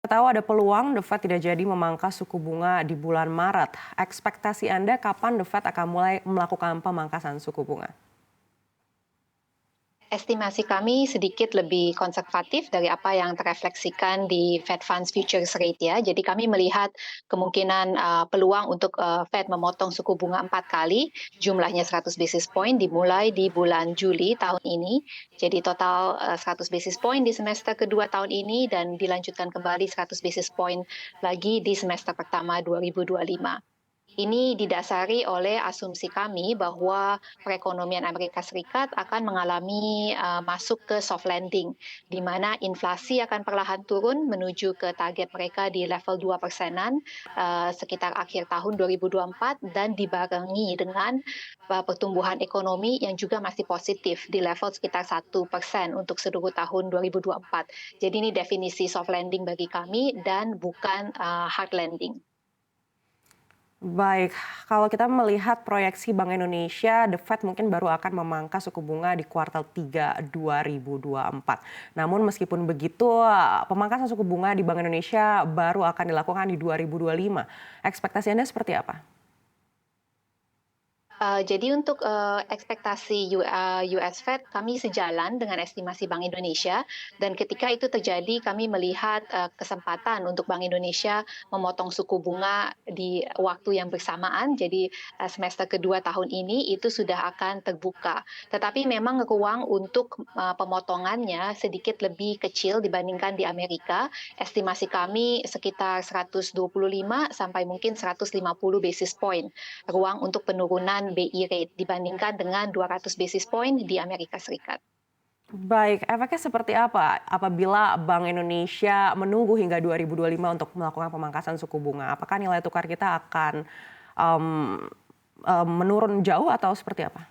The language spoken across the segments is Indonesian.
Tahu ada peluang The Fed tidak jadi memangkas suku bunga di bulan Maret. Ekspektasi Anda kapan The Fed akan mulai melakukan pemangkasan suku bunga? Estimasi kami sedikit lebih konservatif dari apa yang terefleksikan di Fed Funds Futures Rate ya. Jadi kami melihat kemungkinan peluang untuk Fed memotong suku bunga 4 kali, jumlahnya 100 basis point dimulai di bulan Juli tahun ini. Jadi total 100 basis point di semester kedua tahun ini dan dilanjutkan kembali 100 basis point lagi di semester pertama 2025. Ini didasari oleh asumsi kami bahwa perekonomian Amerika Serikat akan mengalami masuk ke soft landing, di mana inflasi akan perlahan turun menuju ke target mereka di level 2%-an sekitar akhir tahun 2024 dan dibarengi dengan pertumbuhan ekonomi yang juga masih positif di level sekitar 1% untuk seluruh tahun 2024. Jadi ini definisi soft landing bagi kami dan bukan hard landing. Baik, kalau kita melihat proyeksi Bank Indonesia, The Fed mungkin baru akan memangkas suku bunga di kuartal 3 2024. Namun meskipun begitu, pemangkasan suku bunga di Bank Indonesia baru akan dilakukan di 2025. Ekspektasi Anda seperti apa? Jadi untuk ekspektasi US Fed kami sejalan dengan estimasi Bank Indonesia dan ketika itu terjadi kami melihat kesempatan untuk Bank Indonesia memotong suku bunga di waktu yang bersamaan. Jadi semester kedua tahun ini itu sudah akan terbuka. Tetapi memang ruang untuk pemotongannya sedikit lebih kecil dibandingkan di Amerika. Estimasi kami sekitar 125 sampai mungkin 150 basis point ruang untuk penurunan BI rate dibandingkan dengan 200 basis point di Amerika Serikat. Baik, efeknya seperti apa apabila Bank Indonesia menunggu hingga 2025 untuk melakukan pemangkasan suku bunga? Apakah nilai tukar kita akan em, menurun jauh atau seperti apa?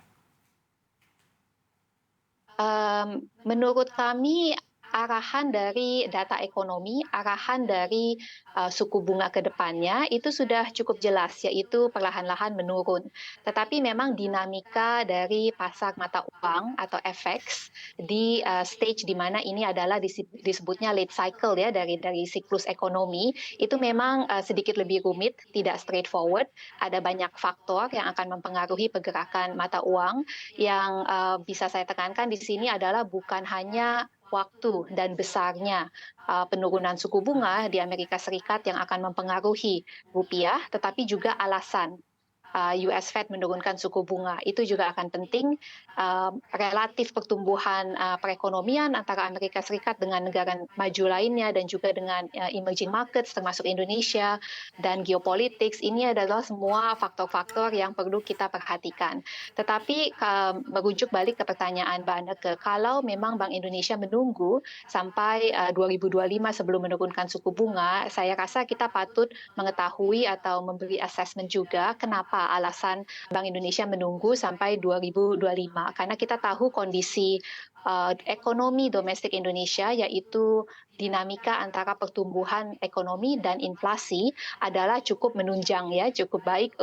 Menurut kami arahan dari data ekonomi, arahan dari suku bunga ke depannya itu sudah cukup jelas, yaitu perlahan-lahan menurun. Tetapi memang dinamika dari pasar mata uang atau FX di stage di mana ini adalah disebutnya late cycle ya dari siklus ekonomi, itu memang sedikit lebih rumit, tidak straightforward. Ada banyak faktor yang akan mempengaruhi pergerakan mata uang. Yang bisa saya tekankan di sini adalah bukan hanya waktu dan besarnya penurunan suku bunga di Amerika Serikat yang akan mempengaruhi rupiah, tetapi juga alasan US Fed menurunkan suku bunga. Itu juga akan penting. Relatif pertumbuhan perekonomian antara Amerika Serikat dengan negara maju lainnya dan juga dengan emerging markets termasuk Indonesia dan geopolitics ini adalah semua faktor-faktor yang perlu kita perhatikan. Tetapi merujuk balik ke pertanyaan Mbak Anneke, kalau memang Bank Indonesia menunggu sampai 2025 sebelum menurunkan suku bunga, saya rasa kita patut mengetahui atau memberi assessment juga kenapa alasan Bank Indonesia menunggu sampai 2025. Karena kita tahu kondisi ekonomi domestik Indonesia, yaitu dinamika antara pertumbuhan ekonomi dan inflasi adalah cukup menunjang ya, cukup baik,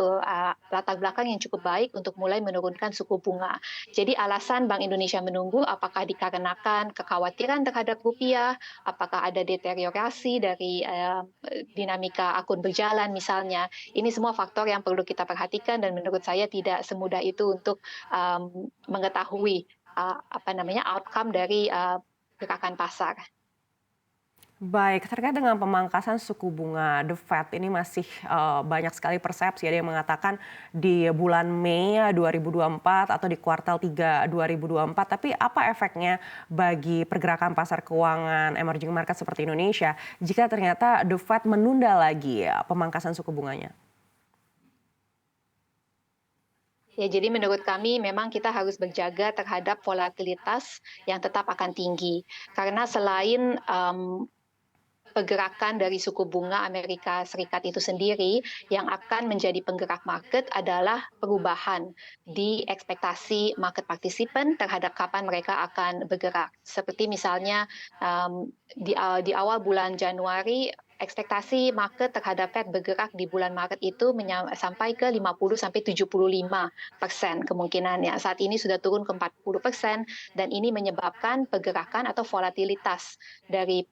latar belakang yang cukup baik untuk mulai menurunkan suku bunga. Jadi alasan Bank Indonesia menunggu apakah dikarenakan kekhawatiran terhadap rupiah, apakah ada deteriorasi dari dinamika akun berjalan misalnya. Ini semua faktor yang perlu kita perhatikan dan menurut saya tidak semudah itu untuk mengetahui outcome dari gerakan pasar. Baik, terkait dengan pemangkasan suku bunga The Fed ini masih banyak sekali persepsi. Ada yang mengatakan di bulan Mei 2024 atau di kuartal 3 2024. Tapi apa efeknya bagi pergerakan pasar keuangan emerging market seperti Indonesia jika ternyata The Fed menunda lagi pemangkasan suku bunganya? Ya, jadi menurut kami memang kita harus berjaga terhadap volatilitas yang tetap akan tinggi. Karena selain pergerakan dari suku bunga Amerika Serikat itu sendiri, yang akan menjadi penggerak market adalah perubahan di ekspektasi market participant terhadap kapan mereka akan bergerak. Seperti misalnya di awal bulan Januari ekspektasi market terhadap Fed bergerak di bulan Maret itu sampai ke 50-75% kemungkinannya. Saat ini sudah turun ke 40% dan ini menyebabkan pergerakan atau volatilitas dari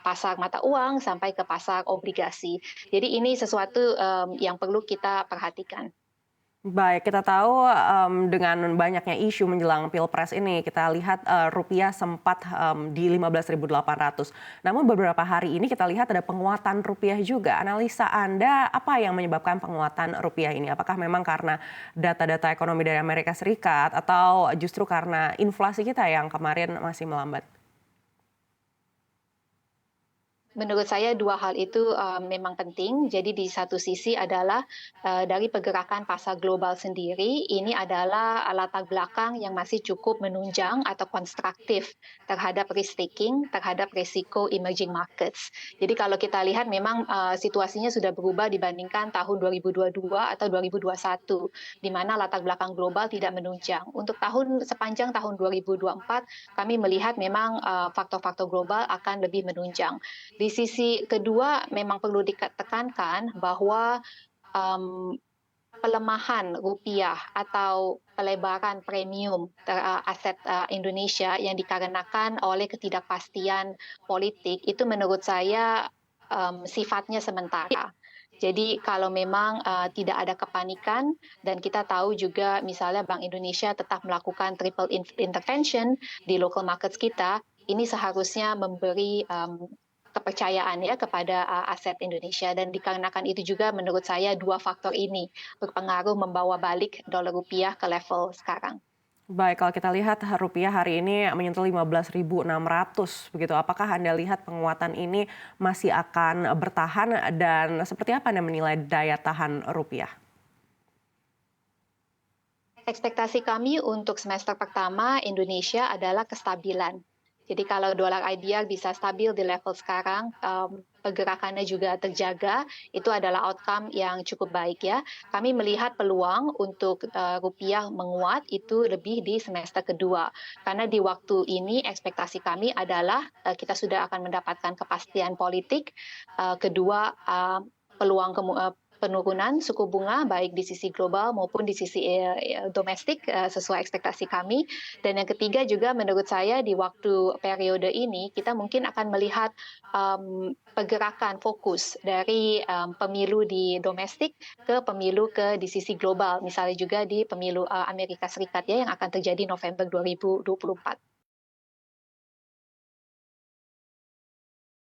pasar mata uang sampai ke pasar obligasi. Jadi ini sesuatu yang perlu kita perhatikan. Baik, kita tahu dengan banyaknya isu menjelang Pilpres ini, kita lihat rupiah sempat di 15.800. Namun beberapa hari ini kita lihat ada penguatan rupiah juga. Analisa Anda, apa yang menyebabkan penguatan rupiah ini? Apakah memang karena data-data ekonomi dari Amerika Serikat atau justru karena inflasi kita yang kemarin masih melambat? Menurut saya dua hal itu memang penting. Jadi di satu sisi adalah dari pergerakan pasar global sendiri, ini adalah latar belakang yang masih cukup menunjang atau konstruktif terhadap risk taking, terhadap risiko emerging markets. Jadi kalau kita lihat memang situasinya sudah berubah dibandingkan tahun 2022 atau 2021, di mana latar belakang global tidak menunjang. Untuk sepanjang tahun 2024, kami melihat memang faktor-faktor global akan lebih menunjang. Di sisi kedua memang perlu ditekankan bahwa pelemahan rupiah atau pelebaran premium aset Indonesia yang dikarenakan oleh ketidakpastian politik itu menurut saya sifatnya sementara. Jadi kalau memang tidak ada kepanikan dan kita tahu juga misalnya Bank Indonesia tetap melakukan triple intervention di local markets kita, ini seharusnya memberi kepercayaan ya kepada aset Indonesia, dan dikarenakan itu juga menurut saya dua faktor ini berpengaruh membawa balik dolar rupiah ke level sekarang. Baik, kalau kita lihat rupiah hari ini menyentuh 15.600 begitu. Apakah Anda lihat penguatan ini masih akan bertahan dan seperti apa Anda menilai daya tahan rupiah? Ekspektasi kami untuk semester pertama Indonesia adalah kestabilan. Jadi kalau dolar IDR bisa stabil di level sekarang, pergerakannya juga terjaga, itu adalah outcome yang cukup baik ya. Kami melihat peluang untuk rupiah menguat itu lebih di semester kedua. Karena di waktu ini ekspektasi kami adalah kita sudah akan mendapatkan kepastian politik, kedua peluang penurunan suku bunga baik di sisi global maupun di sisi domestik sesuai ekspektasi kami. Dan yang ketiga juga menurut saya di waktu periode ini kita mungkin akan melihat pergerakan fokus dari pemilu di domestik ke pemilu di sisi global, misalnya juga di pemilu Amerika Serikat ya yang akan terjadi November 2024.